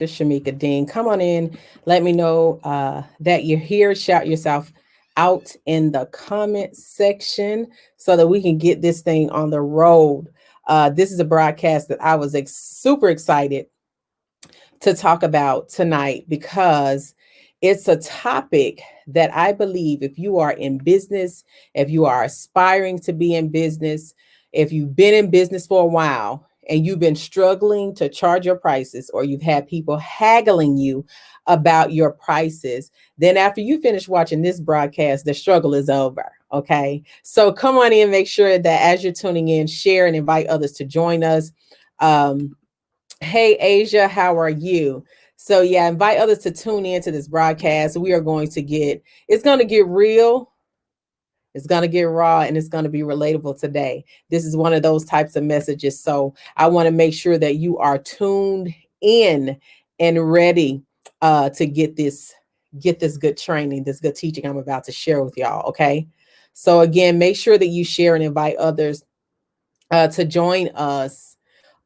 This is Shamieka Dean. Come on in. Let me know that you're here. Shout yourself out in the comment section so that we can get this thing on the road. This is a broadcast that I was super excited to talk about tonight because it's a topic that I believe if you are in business, if you are aspiring to be in business, if you've been in business for a while and you've been struggling to charge your prices or you've had people haggling you about your prices, then after you finish watching this broadcast, the struggle is over. Okay. So come on in, make sure that as you're tuning in, share and invite others to join us. Hey, Asia, how are you? So, yeah, invite others to tune in to this broadcast. We are going to it's going to get real, it's going to get raw, and it's going to be relatable today. This is one of those types of messages. So, I want to make sure that you are tuned in and ready to get this good training, this good teaching I'm about to share with y'all. Okay. So, again, make sure that you share and invite others to join us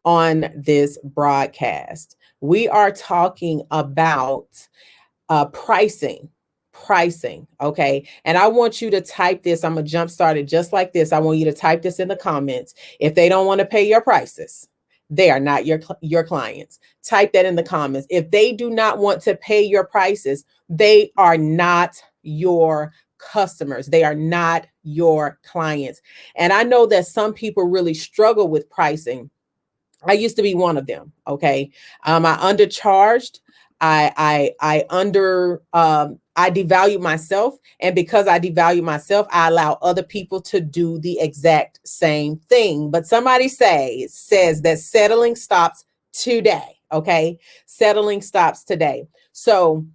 on this broadcast. We are talking about pricing. Okay. And I want you to type this. I'm going to jump start it just like this. I want you to type this in the comments. If they don't want to pay your prices, they are not your clients. Type that in the comments. If they do not want to pay your prices, they are not your customers. They are not your clients. And I know that some people really struggle with pricing. I used to be one of them. Okay. I undercharged. I devalue myself. And because I devalue myself, I allow other people to do the exact same thing. But somebody says that settling stops today. Okay. Settling stops today. So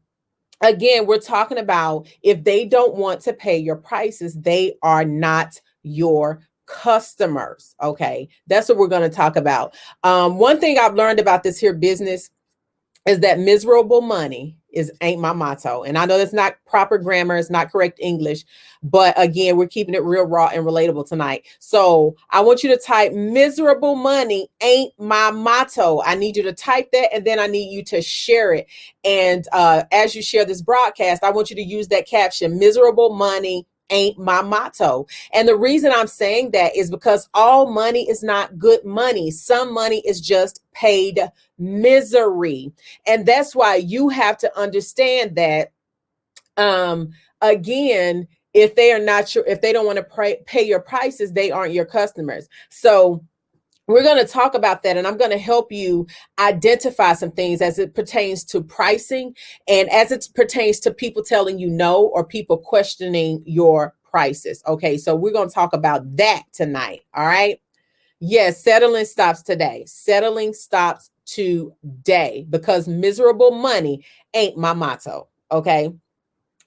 again, we're talking about if they don't want to pay your prices, they are not your customers. Okay. That's what we're going to talk about. One thing I've learned about this here business is that miserable money ain't my motto. And I know that's not proper grammar. It's not correct English, but again, we're keeping it real raw and relatable tonight. So I want you to type miserable money ain't my motto. I need you to type that. And then I need you to share it. And as you share this broadcast, I want you to use that caption, miserable money ain't my motto. And the reason I'm saying that is because all money is not good money. Some money is just paid misery. And that's why you have to understand that, again, if they are not sure, if they don't want to pay your prices, they aren't your customers. So we're going to talk about that, and I'm going to help you identify some things as it pertains to pricing and as it pertains to people telling you no or people questioning your prices. Okay, so we're going to talk about that tonight. All right. Yes, settling stops today. Settling stops today because miserable money ain't my motto. Okay.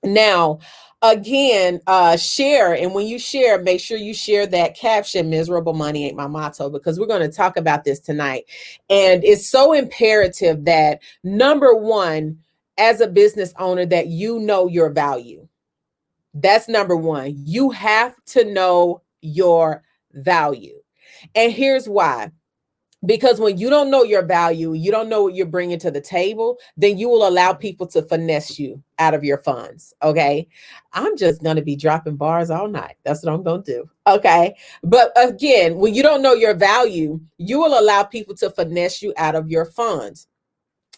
Now, again, share. And when you share, make sure you share that caption, miserable money ain't my motto, because we're going to talk about this tonight. And it's so imperative that, number one, as a business owner, that you know your value. That's number one. You have to know your value. And here's why. Because when you don't know your value, you don't know what you're bringing to the table, then you will allow people to finesse you out of your funds. Okay. I'm just going to be dropping bars all night. That's what I'm going to do. Okay. But again, when you don't know your value, you will allow people to finesse you out of your funds.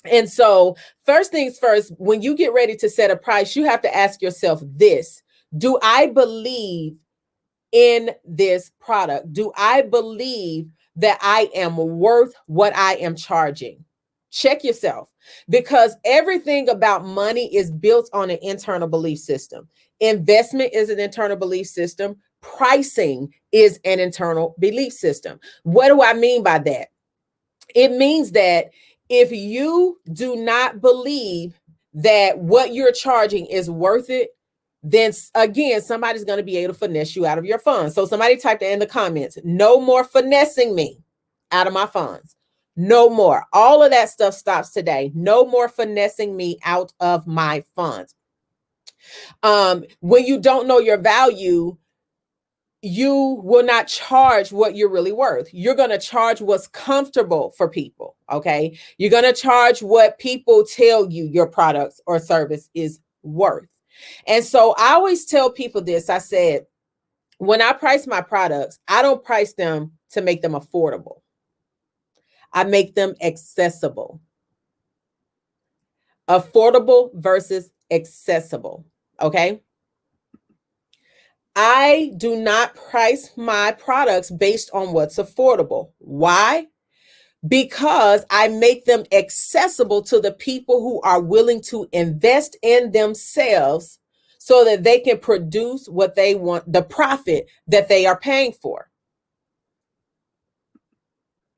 And so first things first, when you get ready to set a price, you have to ask yourself this: do I believe in this product? Do I believe that I am worth what I am charging? Check yourself, because everything about money is built on an internal belief system. Investment is an internal belief system. Pricing is an internal belief system. What do I mean by that? It means that if you do not believe that what you're charging is worth it, then again, somebody's going to be able to finesse you out of your funds. So somebody typed in the comments, no more finessing me out of my funds. No more. All of that stuff stops today. No more finessing me out of my funds. When you don't know your value, you will not charge what you're really worth. You're going to charge what's comfortable for people. Okay. You're going to charge what people tell you your products or service is worth. And so I always tell people this. I said, when I price my products, I don't price them to make them affordable. I make them accessible. Affordable versus accessible. Okay. I do not price my products based on what's affordable. Why? Because I make them accessible to the people who are willing to invest in themselves so that they can produce what they want, the profit that they are paying for.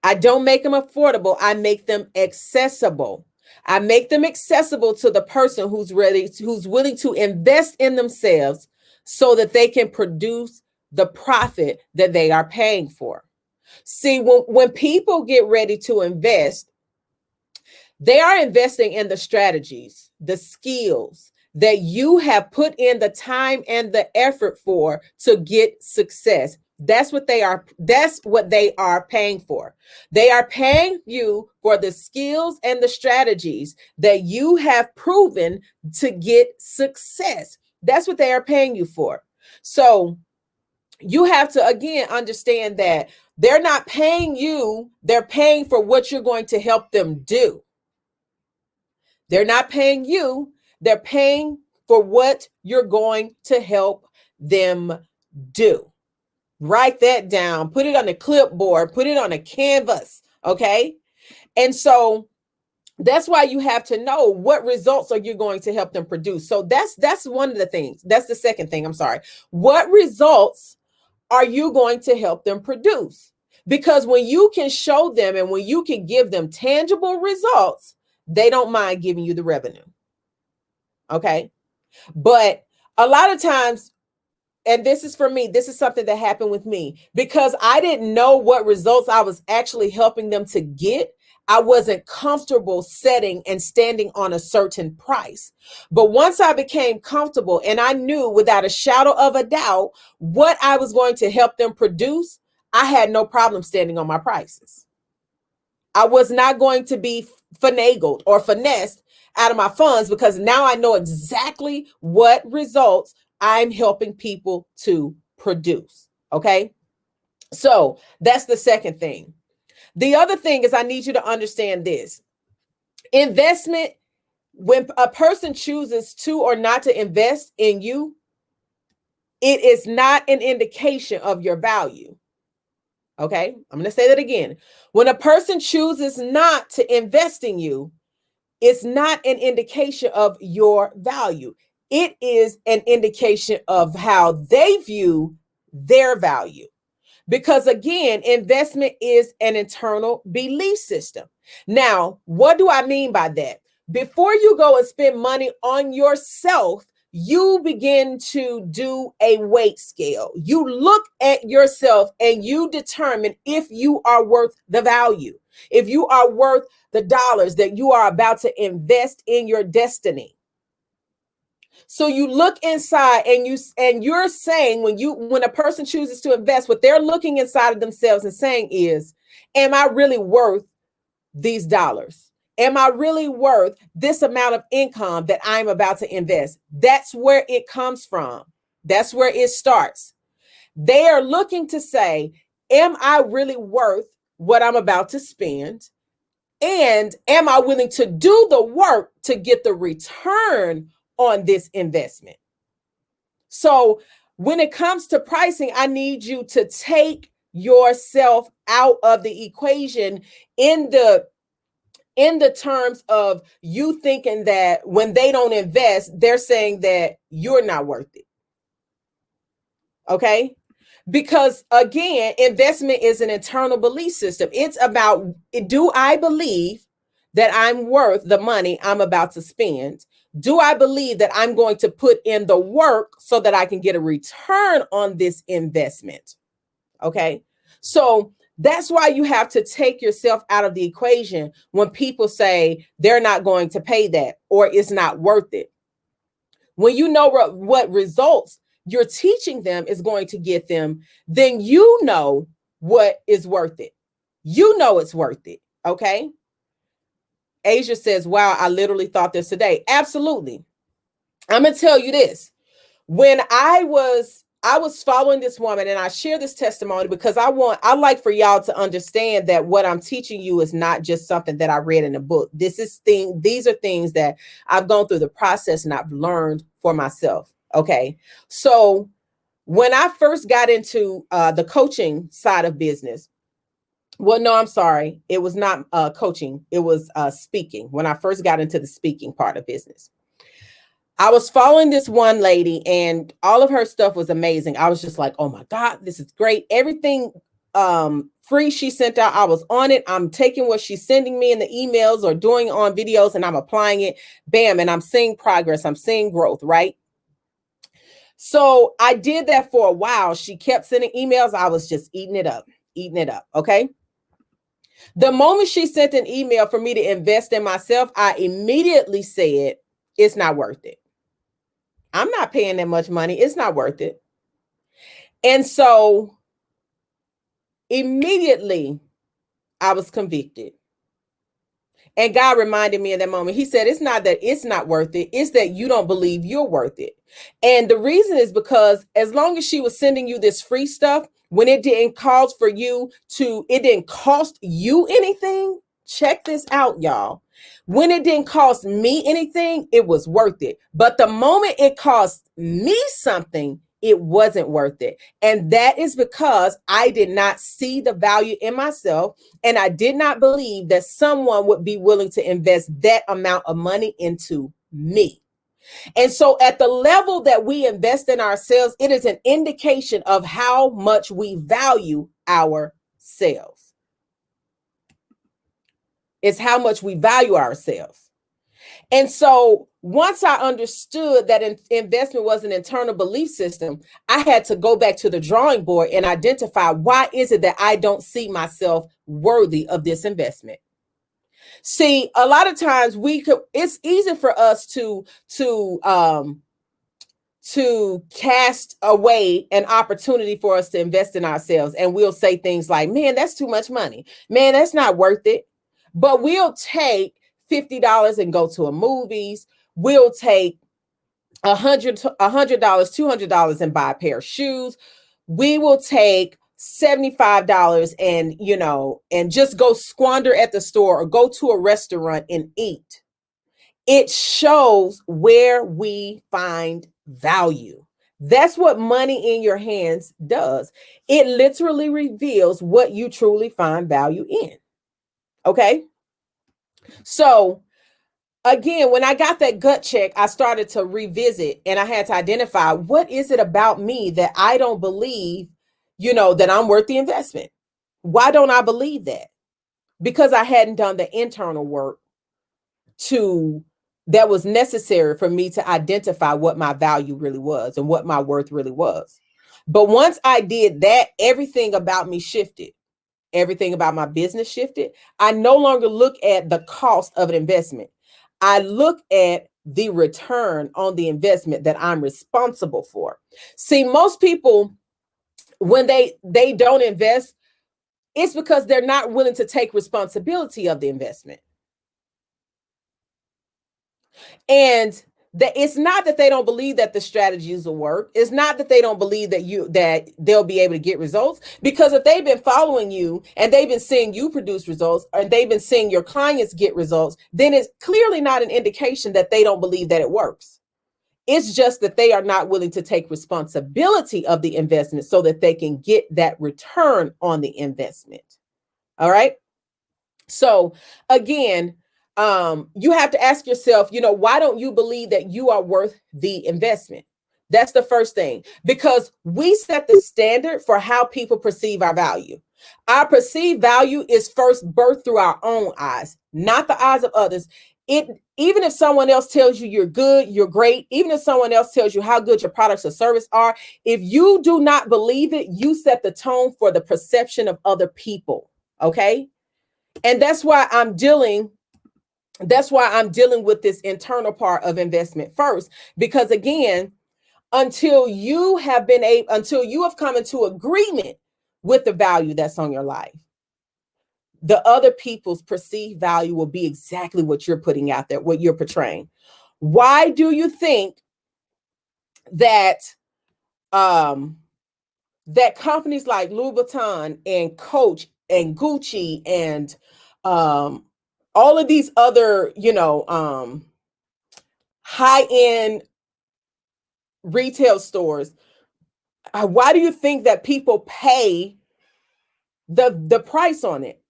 I don't make them affordable. I make them accessible. I make them accessible to the person who's willing to invest in themselves so that they can produce the profit that they are paying for. See, when people get ready to invest, they are investing in the strategies, the skills that you have put in the time and the effort for to get success. That's what they are paying for. They are paying you for the skills and the strategies that you have proven to get success. That's what they are paying you for. So you have to, again, understand that they're not paying you. They're paying for what you're going to help them do. They're not paying you. They're paying for what you're going to help them do. Write that down. Put it on a clipboard. Put it on a canvas. Okay. And so that's why you have to know what results are you going to help them produce. So that's one of the things. That's the second thing. I'm sorry. What results are you going to help them produce? Because when you can show them and when you can give them tangible results, they don't mind giving you the revenue. Okay. But a lot of times, and this is for me, this is something that happened with me because I didn't know what results I was actually helping them to get. I wasn't comfortable setting and standing on a certain price. But once I became comfortable and I knew without a shadow of a doubt what I was going to help them produce, I had no problem standing on my prices. I was not going to be finagled or finessed out of my funds because now I know exactly what results I'm helping people to produce. Okay. So that's the second thing. The other thing is I need you to understand this. Investment, when a person chooses to or not to invest in you, it is not an indication of your value. Okay, I'm going to say that again. When a person chooses not to invest in you, it's not an indication of your value. It is an indication of how they view their value. Because again, investment is an internal belief system. Now, what do I mean by that? Before you go and spend money on yourself, you begin to do a weight scale. You look at yourself and you determine if you are worth the value, if you are worth the dollars that you are about to invest in your destiny. So you look inside and you're saying when a person chooses to invest, what they're looking inside of themselves and saying is, am I really worth these dollars? Am I really worth this amount of income that I'm about to invest? That's where it comes from. That's where it starts. They are looking to say, am I really worth what I'm about to spend? And am I willing to do the work to get the return on this investment? So when it comes to pricing, I need you to take yourself out of the equation in the terms of you thinking that when they don't invest, they're saying that you're not worth it. Okay? Because again, investment is an internal belief system. It's about, do I believe that I'm worth the money I'm about to spend? Do I believe that I'm going to put in the work so that I can get a return on this investment? Okay. So that's why you have to take yourself out of the equation when people say they're not going to pay that or it's not worth it. When you know what results you're teaching them is going to get them, then you know what is worth it. You know it's worth it. Okay. Asia says, wow, I literally thought this today. Absolutely. I'm going to tell you this. When I was following this woman, and I share this testimony because I like for y'all to understand that what I'm teaching you is not just something that I read in a book. These are things that I've gone through the process and I've learned for myself. Okay. So when I first got into the coaching side of business, well, no, I'm sorry. It was not coaching. It was speaking. When I first got into the speaking part of business, I was following this one lady and all of her stuff was amazing. I was just like, oh my God, this is great. Everything free she sent out, I was on it. I'm taking what she's sending me in the emails or doing on videos and I'm applying it. Bam. And I'm seeing progress. I'm seeing growth, right? So I did that for a while. She kept sending emails. I was just eating it up. Okay. The moment she sent an email for me to invest in myself, I immediately said, it's not worth it. I'm not paying that much money. It's not worth it. And so immediately I was convicted. And God reminded me in that moment, he said, it's not that it's not worth it. It's that you don't believe you're worth it. And the reason is because as long as she was sending you this free stuff, when it didn't cost you anything, check this out, y'all. When it didn't cost me anything, it was worth it. But the moment it cost me something, it wasn't worth it. And that is because I did not see the value in myself. And I did not believe that someone would be willing to invest that amount of money into me. And so at the level that we invest in ourselves, it is an indication of how much we value ourselves. It's how much we value ourselves. And so once I understood that investment was an internal belief system, I had to go back to the drawing board and identify, why is it that I don't see myself worthy of this investment? See, a lot of times it's easy for us to cast away an opportunity for us to invest in ourselves. And we'll say things like, man, that's too much money. Man, that's not worth it. But we'll take $50 and go to a movies. We'll take $100, $200 and buy a pair of shoes. We will take $75 and just go squander at the store or go to a restaurant and eat. It shows where we find value. That's what money in your hands does. It literally reveals what you truly find value in. Okay. So again, when I got that gut check, I started to revisit and I had to identify, what is it about me that I don't believe, that I'm worth the investment? Why don't I believe that? Because I hadn't done the internal work that was necessary for me to identify what my value really was and what my worth really was. But once I did that, everything about me shifted. Everything about my business shifted. I no longer look at the cost of an investment. I look at the return on the investment that I'm responsible for. See, most people, when they don't invest, it's because they're not willing to take responsibility of the investment. And it's not that they don't believe that the strategies will work. It's not that they don't believe that they'll be able to get results, because if they've been following you and they've been seeing you produce results, and they've been seeing your clients get results, then it's clearly not an indication that they don't believe that it works. It's just that they are not willing to take responsibility of the investment so that they can get that return on the investment. All right. So again, you have to ask yourself, why don't you believe that you are worth the investment? That's the first thing, because we set the standard for how people perceive our value. Our perceived value is first birthed through our own eyes, not the eyes of others. Even if someone else tells you you're good, you're great, even if someone else tells you how good your products or service are, if you do not believe it, you set the tone for the perception of other people. Okay. And that's why I'm dealing with this internal part of investment first, because again, until you have come into agreement with the value that's on your life. The other people's perceived value will be exactly what you're putting out there, what you're portraying. Why do you think that that companies like Louis Vuitton and Coach and Gucci and all of these other, high-end retail stores, why do you think that people pay the price on it?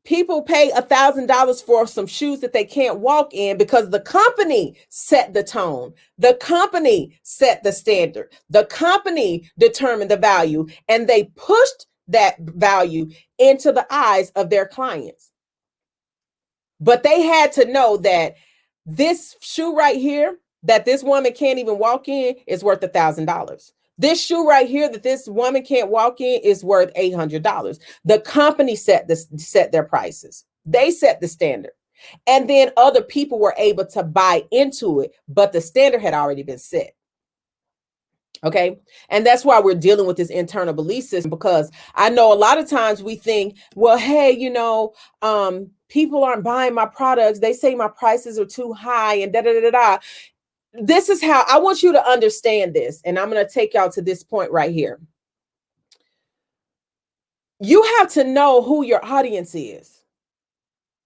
People pay $1,000 for some shoes that they can't walk in because the company set the tone. The company set the standard. The company determined the value, and they pushed that value into the eyes of their clients. But they had to know that this shoe right here that this woman can't even walk in is worth $1,000. This shoe right here that this woman can't walk in is worth $800. The company set their prices. They set the standard. And then other people were able to buy into it, but the standard had already been set. Okay. And that's why we're dealing with this internal belief system, because I know a lot of times we think, well, hey, people aren't buying my products. They say my prices are too high and da da da da. This is how I want you to understand this. And I'm going to take y'all to this point right here. You have to know who your audience is.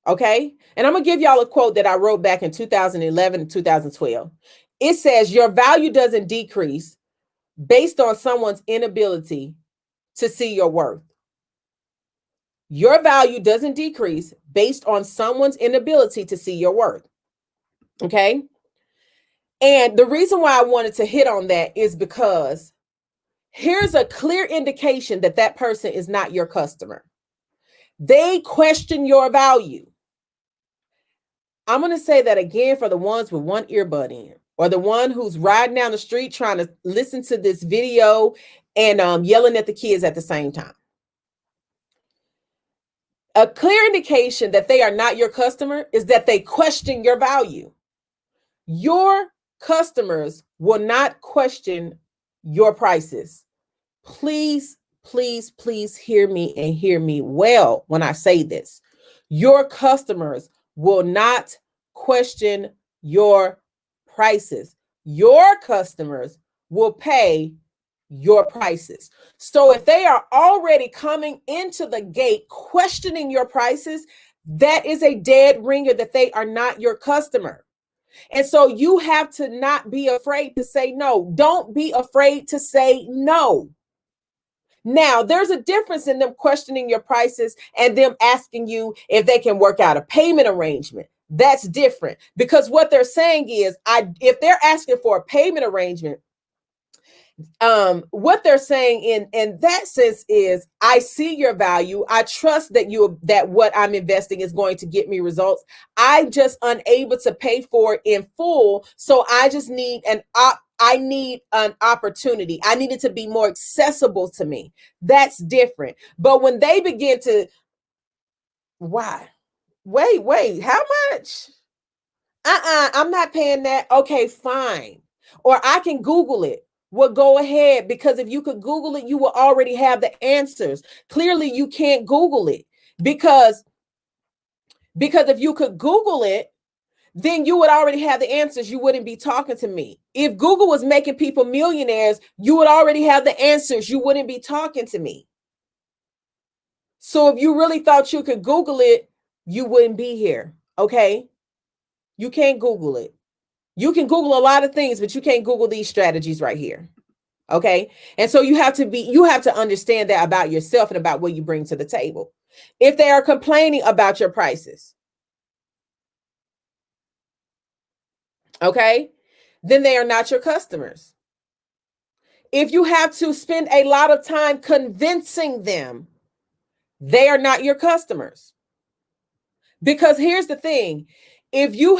Okay. And I'm going to give y'all a quote that I wrote back in 2011 and 2012. It says, your value doesn't decrease based on someone's inability to see your worth. Your value doesn't decrease based on someone's inability to see your worth. Okay. And the reason why I wanted to hit on that is because here's a clear indication that that person is not your customer. They question your value. I'm going to say that again for the ones with one earbud in, or the one who's riding down the street trying to listen to this video and yelling at the kids at the same time. A clear indication that they are not your customer is that they question your value. Your customers will not question your prices. Please, please, please hear me and hear me well when I say this. Your customers will not question your prices. Your customers will pay your prices. So if they are already coming into the gate questioning your prices, that is a dead ringer that they are not your customer. And so you have to not be afraid to say no. Don't be afraid to say no. Now, there's a difference in them questioning your prices and them asking you if they can work out a payment arrangement. That's different, because what they're saying is, if they're asking for a payment arrangement, what they're saying in that sense is, I see your value. I trust that what I'm investing is going to get me results. I'm just unable to pay for it in full. So I just need an opportunity. I need it to be more accessible to me. That's different. But when they begin to, why? Wait, how much? I'm not paying that. Okay, fine. Or I can Google it. Well, go ahead, because if you could Google it, you will already have the answers. Clearly, you can't Google it because if you could Google it, then you would already have the answers. You wouldn't be talking to me. If Google was making people millionaires, you would already have the answers. You wouldn't be talking to me. So if you really thought you could Google it, you wouldn't be here. Okay? You can't Google it. You can Google a lot of things, but you can't Google these strategies right here. Okay. And so you have to understand that about yourself and about what you bring to the table. If they are complaining about your prices, okay, then they are not your customers. If you have to spend a lot of time convincing them, they are not your customers. Because here's the thing, if you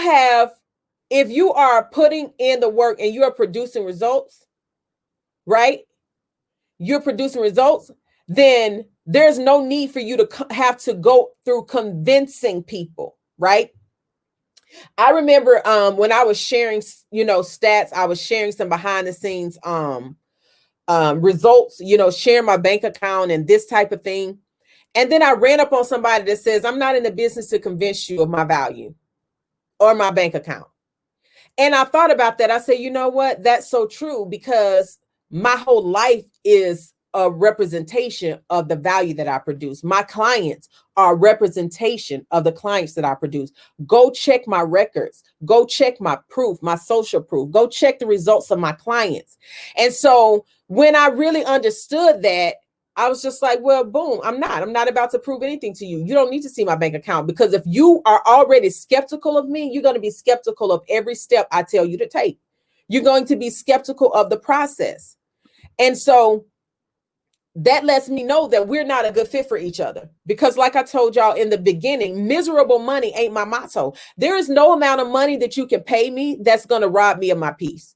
are putting in the work and you are producing results, right? You're producing results, then there's no need for you to have to go through convincing people, right? I remember when I was sharing, stats, I was sharing some behind the scenes results, sharing my bank account and this type of thing. And then I ran up on somebody that says, I'm not in the business to convince you of my value or my bank account. And I thought about that. I said, you know what? That's so true, because my whole life is a representation of the value that I produce. My clients are a representation of the clients that I produce. Go check my records. Go check my proof, my social proof. Go check the results of my clients. And so when I really understood that, I was just like, well, boom, I'm not about to prove anything to you. You don't need to see my bank account, because if you are already skeptical of me, you're going to be skeptical of every step I tell you to take. You're going to be skeptical of the process. And so that lets me know that we're not a good fit for each other, because like I told y'all in the beginning, miserable money ain't my motto. There is no amount of money that you can pay me that's going to rob me of my peace,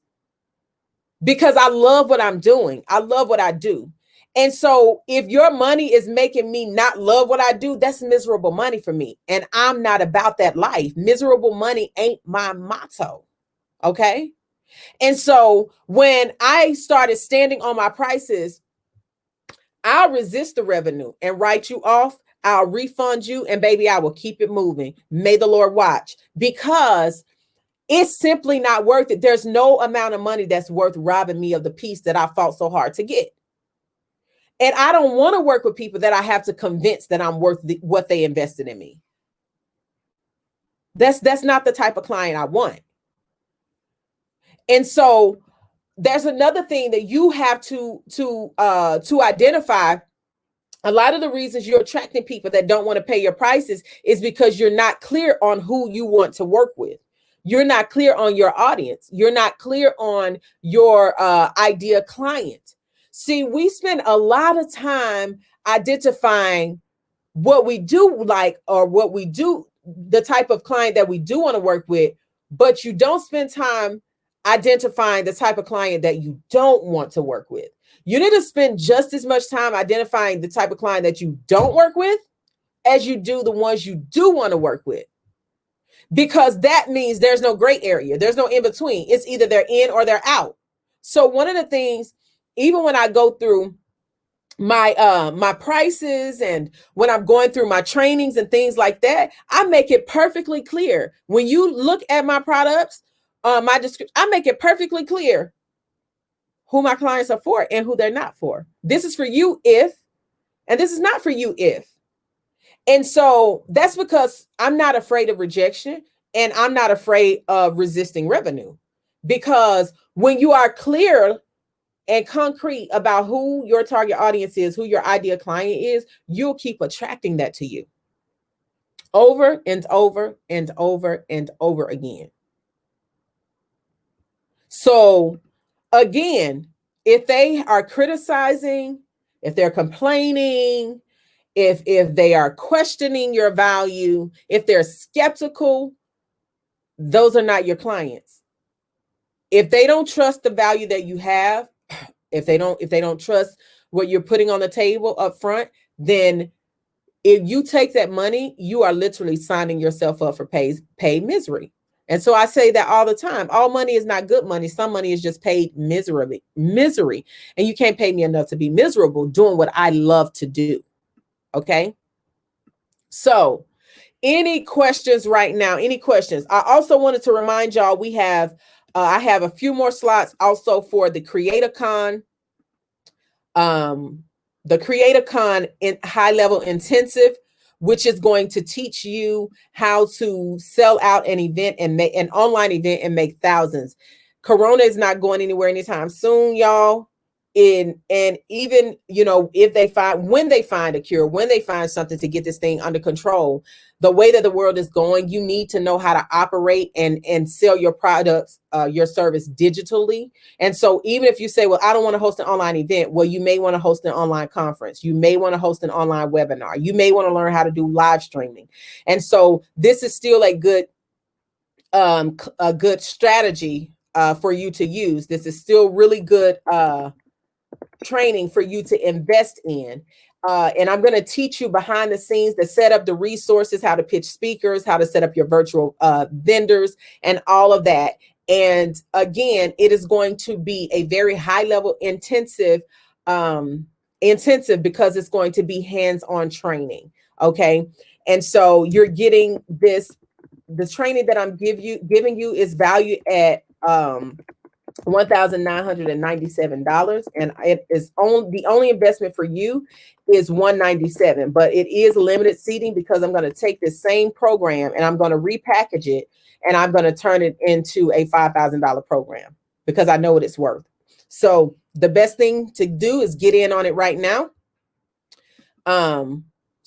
because I love what I'm doing. I love what I do. And so if your money is making me not love what I do, that's miserable money for me. And I'm not about that life. Miserable money ain't my motto. Okay. And so when I started standing on my prices, I'll resist the revenue and write you off. I'll refund you, and baby, I will keep it moving. May the Lord watch, because it's simply not worth it. There's no amount of money that's worth robbing me of the peace that I fought so hard to get. And I don't want to work with people that I have to convince that I'm worth what they invested in me. That's not the type of client I want. And so there's another thing that you have to identify. A lot of the reasons you're attracting people that don't want to pay your prices is because you're not clear on who you want to work with. You're not clear on your audience. You're not clear on your ideal client. See, we spend a lot of time identifying what we do like, or what we do, the type of client that we do want to work with, but you don't spend time identifying the type of client that you don't want to work with. You need to spend just as much time identifying the type of client that you don't work with as you do the ones you do want to work with, because that means there's no gray area. There's no in between. It's either they're in or they're out. So one of the things, even when I go through my prices and when I'm going through my trainings and things like that, I make it perfectly clear. When you look at my products, my description, I make it perfectly clear who my clients are for and who they're not for. This is for you if, and this is not for you if. And so that's because I'm not afraid of rejection, and I'm not afraid of resisting revenue, because when you are clear and concrete about who your target audience is, who your ideal client is, you'll keep attracting that to you over and over and over and over again. So again, if they are criticizing, if they're complaining, if they are questioning your value, if they're skeptical, those are not your clients. If they don't trust the value that you have, if they don't trust what you're putting on the table up front, then if you take that money, you are literally signing yourself up for paid misery. And so I say that all the time. All money is not good money. Some money is just paid misery. And you can't pay me enough to be miserable doing what I love to do. Okay. So any questions right now? Any questions? I also wanted to remind y'all, we have, I have a few more slots also for the CreatorCon. The CreatorCon in high level intensive, which is going to teach you how to sell out an event and make an online event and make thousands. Corona is not going anywhere anytime soon, y'all. And even, if when they find a cure, when they find something to get this thing under control, the way that the world is going, you need to know how to operate and sell your products, your service digitally. And so even if you say, well, I don't want to host an online event, well, you may want to host an online conference. You may want to host an online webinar. You may want to learn how to do live streaming. And so this is still a good strategy for you to use. This is still really good training for you to invest in. And I'm going to teach you behind the scenes to set up the resources, how to pitch speakers, how to set up your virtual vendors, and all of that. And again, it is going to be a very high level intensive because it's going to be hands-on training. Okay. And so you're getting this, the training that I'm giving you is valued at $1,997, and it is the only investment for you is $197, but it is limited seating because I'm going to take this same program and I'm going to repackage it and I'm going to turn it into a $5,000 program because I know what it's worth. So the best thing to do is get in on it right now,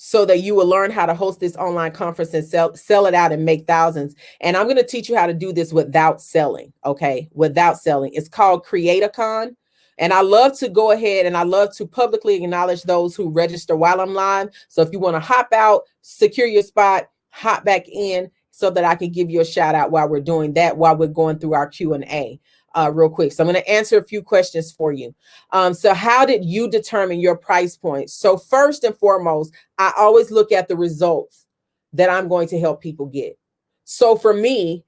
so that you will learn how to host this online conference and sell it out and make thousands. And I'm going to teach you how to do this without selling. Okay. Without selling. It's called CreatorCon. And I love to go ahead and I love to publicly acknowledge those who register while I'm live. So if you want to hop out, secure your spot, hop back in so that I can give you a shout out while we're doing that, while we're going through our Q&A. Real quick. So I'm going to answer a few questions for you. So how did you determine your price point? So first and foremost, I always look at the results that I'm going to help people get. So for me,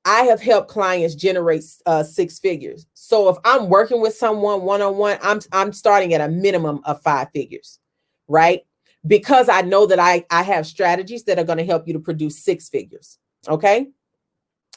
I have helped clients generate 6 figures. So if I'm working with someone one-on-one, I'm starting at a minimum of 5 figures, right? Because I know that I have strategies that are going to help you to produce 6 figures. Okay.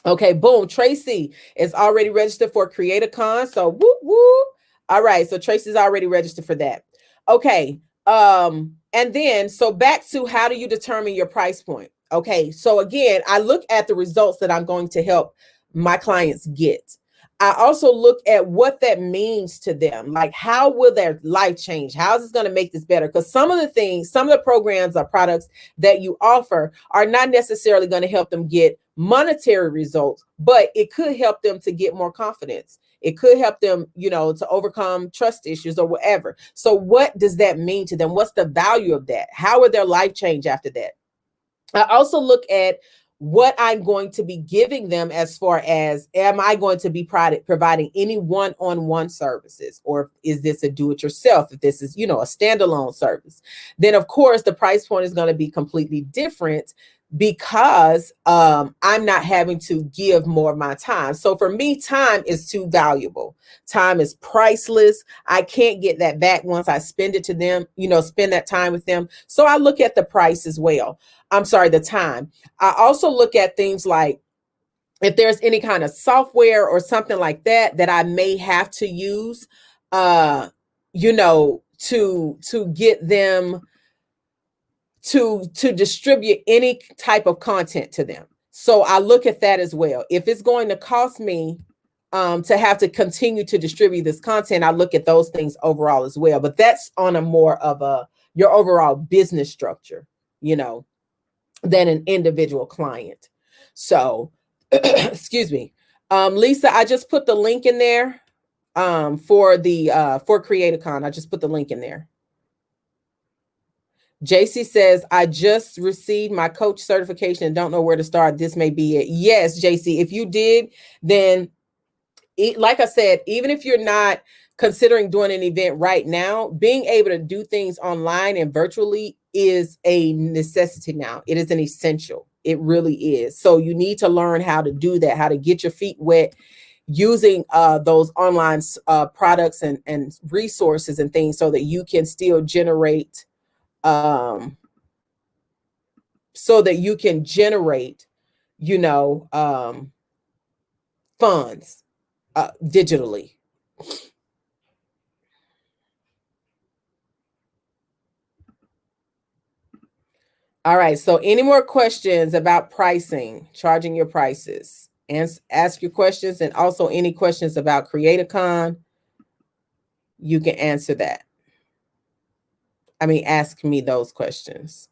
Okay, boom. Tracie is already registered for CreatorCon. So whoop, whoop. All right. So Tracie's already registered for that. Okay. And then, so back to how do you determine your price point? Okay. So again, I look at the results that I'm going to help my clients get. I also look at what that means to them. Like, how will their life change? How is this going to make this better? Because some of the programs or products that you offer are not necessarily going to help them get monetary results, but it could help them to get more confidence. It could help them, to overcome trust issues or whatever. So what does that mean to them? What's the value of that? How will their life change after that? I also look at what I'm going to be giving them as far as, am I going to be providing any one-on-one services, or is this a do-it-yourself? If this is, a standalone service, then of course the price point is going to be completely different because I'm not having to give more of my time. So for me, time is too valuable. Time is priceless. I can't get that back once I spend it to them, spend that time with them. So I look at the price as well. I'm sorry, the time. I also look at things like if there's any kind of software or something like that I may have to use, to get them to distribute any type of content to them. So I look at that as well. If it's going to cost me to have to continue to distribute this content, I look at those things overall as well. But that's on a more of your overall business structure, than an individual client. So, excuse me. Lisa, I just put the link in there for CreatorCon. I just put the link in there. JC says, I just received my coach certification and don't know where to start. This may be it. Yes, JC, if you did, then like I said, even if you're not considering doing an event right now, being able to do things online and virtually is a necessity now. It is an essential. It really is. So you need to learn how to do that, how to get your feet wet using those online products and resources and things so that you can still generate funds, digitally. All right. So any more questions about pricing, charging your prices, and ask your questions, and also any questions about CreatorCon, you can answer that. Ask me those questions.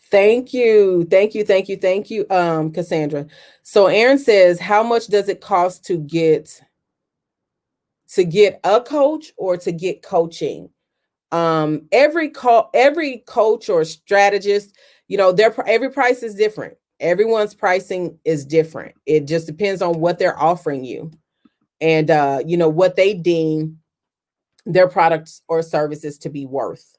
Thank you. Thank you. Thank you. Thank you, Casandra. So Aaron says, how much does it cost to get a coach or to get coaching? Every coach or strategist, every price is different. Everyone's pricing is different. It just depends on what they're offering you and you know, what they deem their products or services to be worth.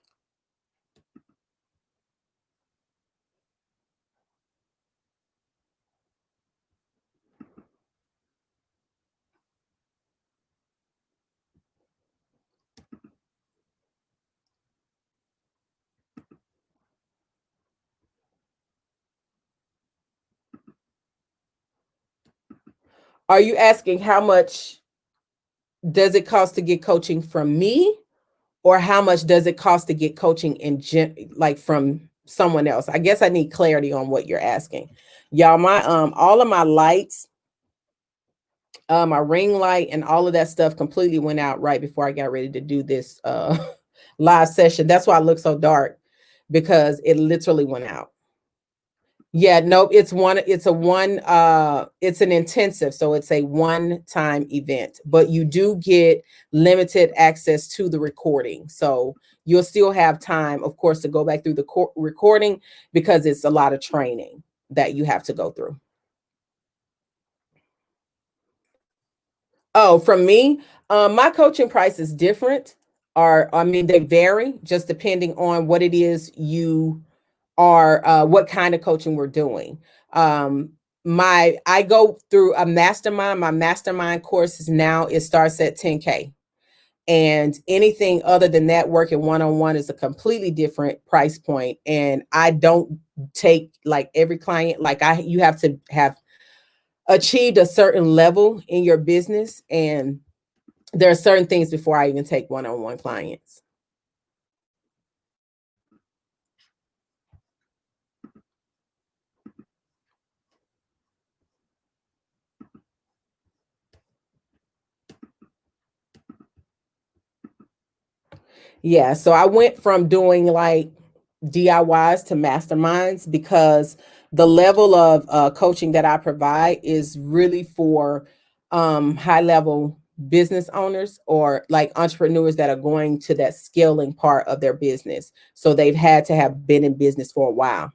Are you asking how much does it cost to get coaching from me, or how much does it cost to get coaching like from someone else? I guess I need clarity on what you're asking. Y'all, my all of my lights, my ring light and all of that stuff completely went out right before I got ready to do this live session. That's why I look so dark, because it literally went out. Yeah, no, it's an intensive, so it's a one-time event, but you do get limited access to the recording. So you'll still have time, of course, to go back through the recording, because it's a lot of training that you have to go through. Oh, from me, my coaching price is different, or I mean, they vary just depending on what it is you are, what kind of coaching we're doing. I go through a mastermind. My mastermind course it starts at 10K. And anything other than that, working one-on-one, is a completely different price point. And I don't take like every client, like you have to have achieved a certain level in your business. And there are certain things before I even take one-on-one clients. Yeah, so I went from doing like DIYs to masterminds, because the level of coaching that I provide is really for high level business owners, or like entrepreneurs that are going to that scaling part of their business. So they've had to have been in business for a while.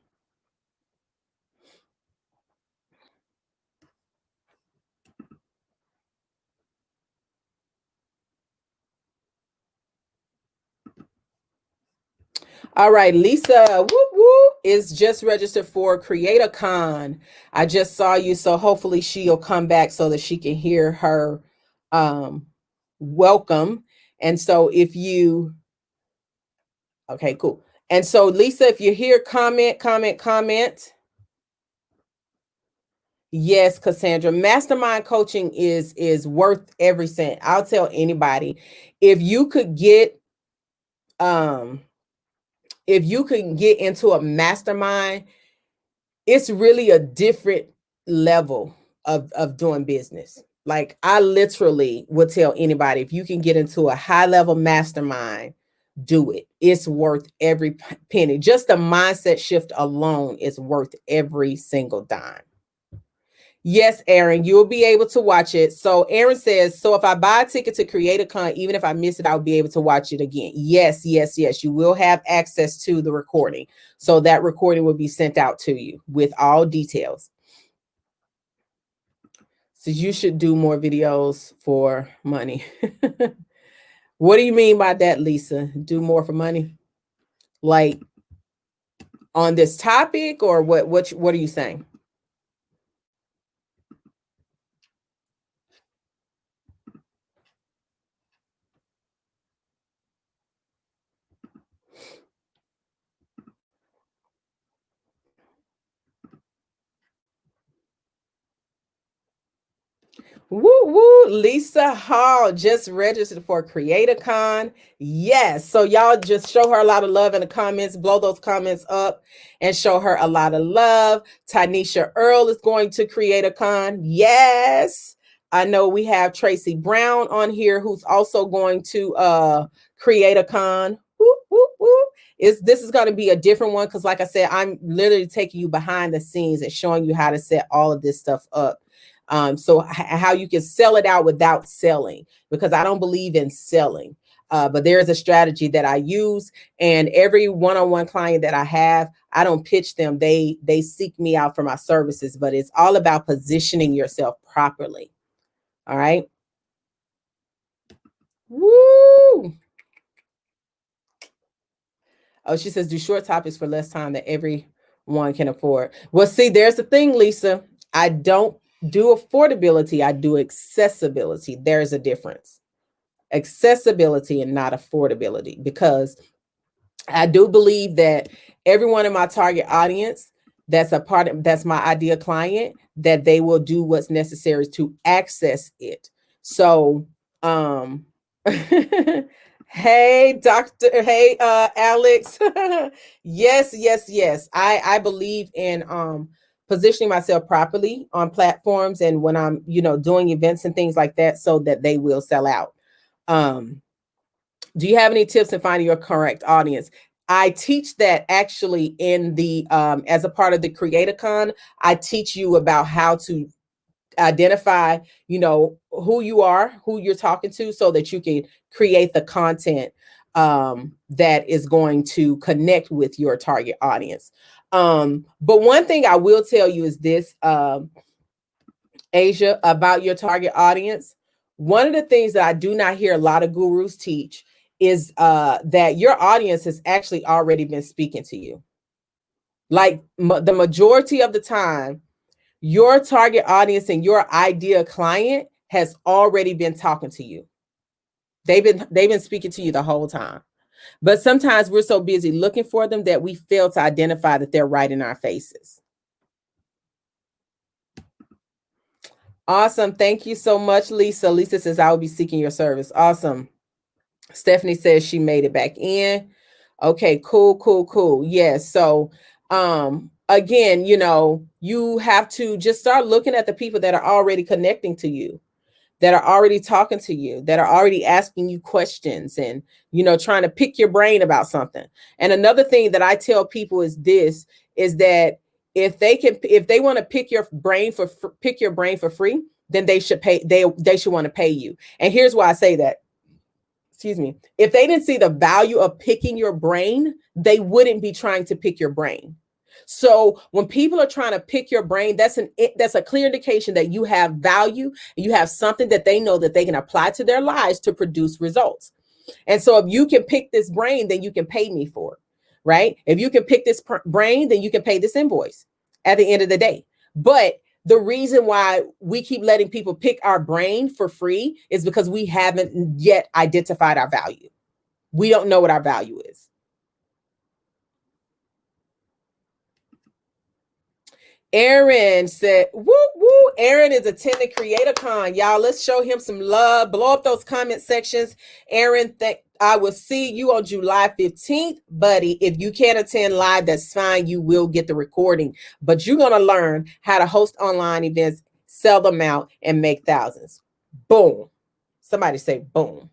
All right, Lisa, whoop, whoop, is just registered for CreatorCon. I just saw you, so hopefully she'll come back so that she can hear her welcome. And so if you, okay, cool. And so Lisa, if you hear comment. Yes, Casandra, mastermind coaching is worth every cent. I'll tell anybody, if you could get into a mastermind, it's really a different level of doing business. Like, I literally would tell anybody, if you can get into a high level mastermind, do it. It's worth every penny. Just the mindset shift alone is worth every single dime. Yes, Aaron, you'll be able to watch it. So Aaron says, so if I buy a ticket to CreatorCon, even if I miss it, I'll be able to watch it again. Yes. You will have access to the recording. So that recording will be sent out to you with all details. So you should do more videos for money. What do you mean by that, Lisa? Do more for money? Like on this topic, or what are you saying? Woo woo, Lisa Hall just registered for CreatorCon. Yes. So y'all just show her a lot of love in the comments, blow those comments up and show her a lot of love. Tanisha Earl is going to CreatorCon. Yes. I know we have Tracie Brown on here, who's also going to CreatorCon. Woo, woo, woo. This is going to be a different one, because like I said, I'm literally taking you behind the scenes and showing you how to set all of this stuff up. So how you can sell it out without selling, because I don't believe in selling. But there is a strategy that I use, and every one-on-one client that I have, I don't pitch them. They seek me out for my services, but it's all about positioning yourself properly. All right. Woo! Oh, she says, do short topics for less time that everyone can afford. Well, see, there's the thing, Lisa. I don't do affordability. I do accessibility. There's a difference. Accessibility and not affordability, because I do believe that everyone in my target audience that's my ideal client, that they will do what's necessary to access it. So, hey, Alex. Yes. I believe in positioning myself properly on platforms, and when I'm, doing events and things like that, so that they will sell out. Do you have any tips in finding your correct audience? I teach that actually in the as a part of the CreatorCon. I teach you about how to identify, who you are, who you're talking to, so that you can create the content that is going to connect with your target audience. But one thing I will tell you is this, Asia, about your target audience. One of the things that I do not hear a lot of gurus teach is that your audience has actually already been speaking to you. Like the majority of the time, your target audience and your ideal client has already been talking to you. They've been speaking to you the whole time. But sometimes we're so busy looking for them that we fail to identify that they're right in our faces. Awesome. Thank you so much, Lisa. Lisa says, I will be seeking your service. Awesome. Stephanie says she made it back in. Okay, cool. Yes. So, again, you have to just start looking at the people that are already connecting to you, that are already talking to you, that are already asking you questions, and, trying to pick your brain about something. And another thing that I tell people is this, is that if they want to pick your brain for free, then they should pay. They should want to pay you. And here's why I say that. Excuse me. If they didn't see the value of picking your brain, they wouldn't be trying to pick your brain. So when people are trying to pick your brain, that's a clear indication that you have value, and you have something that they know that they can apply to their lives to produce results. And so if you can pick this brain, then you can pay me for it, right? If you can pick this brain, then you can pay this invoice at the end of the day. But the reason why we keep letting people pick our brain for free is because we haven't yet identified our value. We don't know what our value is. Aaron said, woo. Aaron is attending CreatorCon. Y'all, let's show him some love. Blow up those comment sections. Aaron, I will see you on July 15th, buddy. If you can't attend live, that's fine. You will get the recording, but you're going to learn how to host online events, sell them out, and make thousands. Boom. Somebody say boom.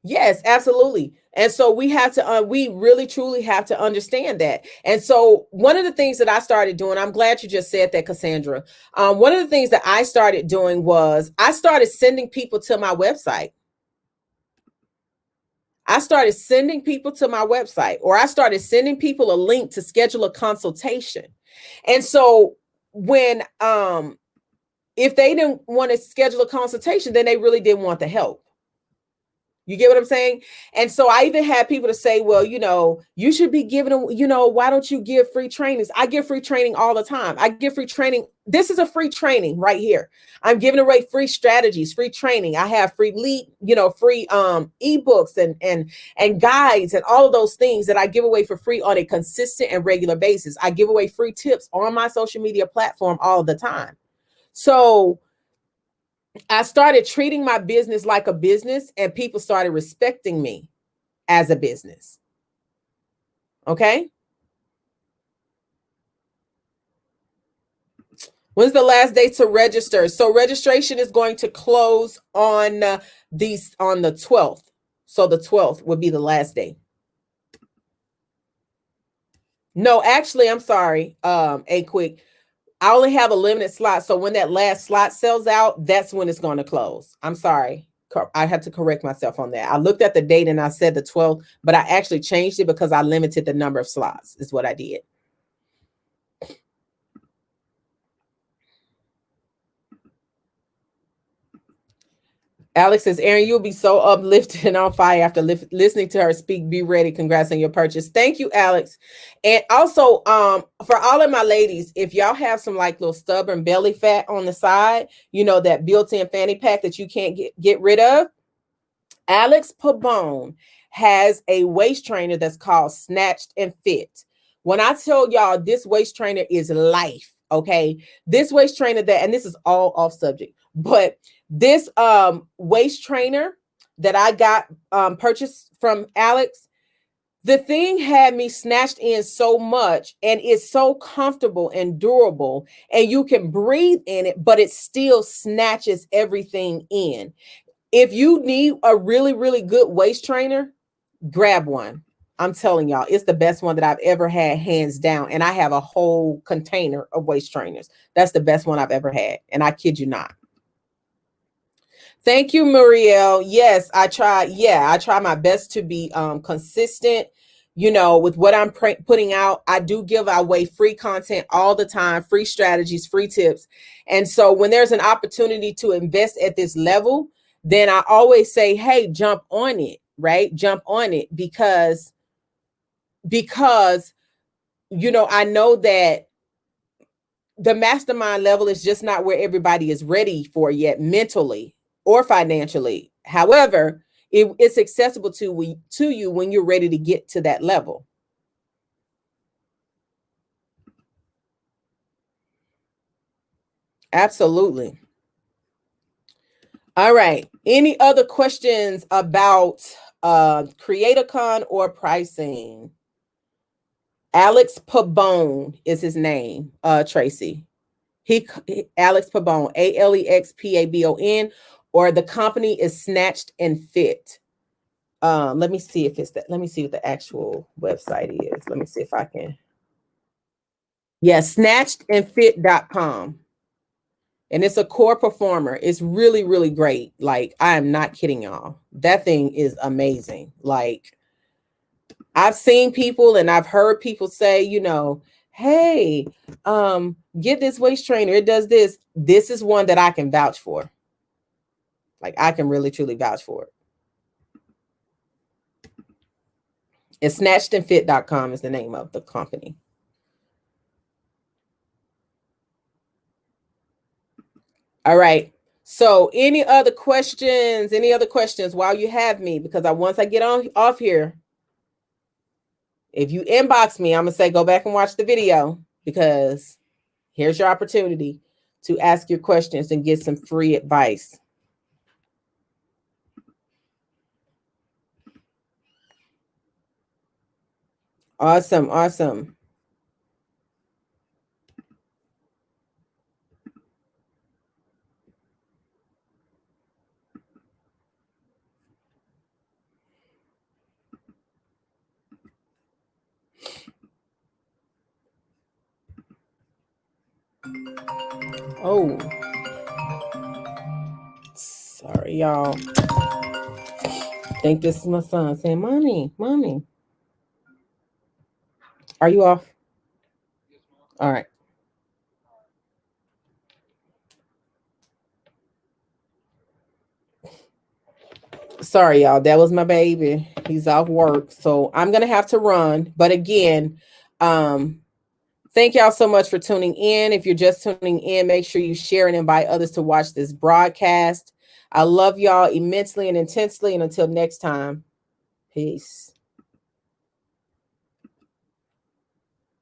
Yes, absolutely. And so we have to, we really truly have to understand that. And so one of the things that I started doing, I'm glad you just said that, Casandra. One of the things that I started doing was I started sending people to my website. I started sending people to my website, or I started sending people a link to schedule a consultation. And so when, if they didn't want to schedule a consultation, then they really didn't want the help. You get what I'm saying? And so I even had people to say, well, you should be giving them, why don't you give free trainings? I give free training all the time. I give free training. This is a free training right here. I'm giving away free strategies, free training. I have free free ebooks and guides and all of those things that I give away for free on a consistent and regular basis. I give away free tips on my social media platform all the time. So I started treating my business like a business, and people started respecting me as a business. Okay. When's the last day to register? So registration is going to close on the 12th. So the 12th would be the last day. No, actually, I'm sorry. A quick. I only have a limited slot. So when that last slot sells out, that's when it's going to close. I'm sorry, had to correct myself on that. I looked at the date and I said the 12th, but I actually changed it because I limited the number of slots is what I did. Alex says, Erin, you'll be so uplifted and on fire after listening to her speak. Be ready. Congrats on your purchase. Thank you, Alex. And also, for all of my ladies, if y'all have some like little stubborn belly fat on the side, you know, that built-in fanny pack that you can't get rid of, Alex Pabon has a waist trainer that's called Snatched and Fit. When I tell y'all this waist trainer is life, okay? This waist trainer and this is all off subject, but this waist trainer that I got purchased from Alex, the thing had me snatched in so much, and it's so comfortable and durable, and you can breathe in it, but it still snatches everything in. If you need a really, really good waist trainer, grab one. I'm telling y'all, it's the best one that I've ever had, hands down. And I have a whole container of waist trainers. That's the best one I've ever had. And I kid you not. Thank you, Muriel. Yes, I try. Yeah, I try my best to be consistent, you know, with what I'm putting out. I do give away free content all the time, free strategies, free tips. And so when there's an opportunity to invest at this level, then I always say, hey, jump on it, right? Jump on it because, you know, I know that the mastermind level is just not where everybody is ready for yet, mentally or financially. However, it's accessible to you when you're ready to get to that level. Absolutely. All right. Any other questions about CreatorCon or pricing? Alex Pabon is his name, Tracie. Alex Pabon, ALEXPABON, or the company is Snatched and Fit. Let me see if it's that. Let me see what the actual website is. Let me see if I can. Yeah, snatchedandfit.com. And it's a core performer. It's really, really great. Like, I am not kidding y'all. That thing is amazing. Like, I've seen people and I've heard people say, you know, hey, get this waist trainer. It does this. This is one that I can vouch for. Like, I can really, truly vouch for it. It's snatchedandfit.com is the name of the company. All right. So any other questions? Any other questions while you have me? Because once I get off here, if you inbox me, I'm going to say, go back and watch the video, because here's your opportunity to ask your questions and get some free advice. Awesome. Awesome. Oh, sorry, y'all. I think this is my son saying, Mommy, Mommy. Are you off? All right. Sorry, y'all. That was my baby. He's off work. So I'm going to have to run. But again, thank y'all so much for tuning in. If you're just tuning in, make sure you share and invite others to watch this broadcast. I love y'all immensely and intensely. And until next time, peace.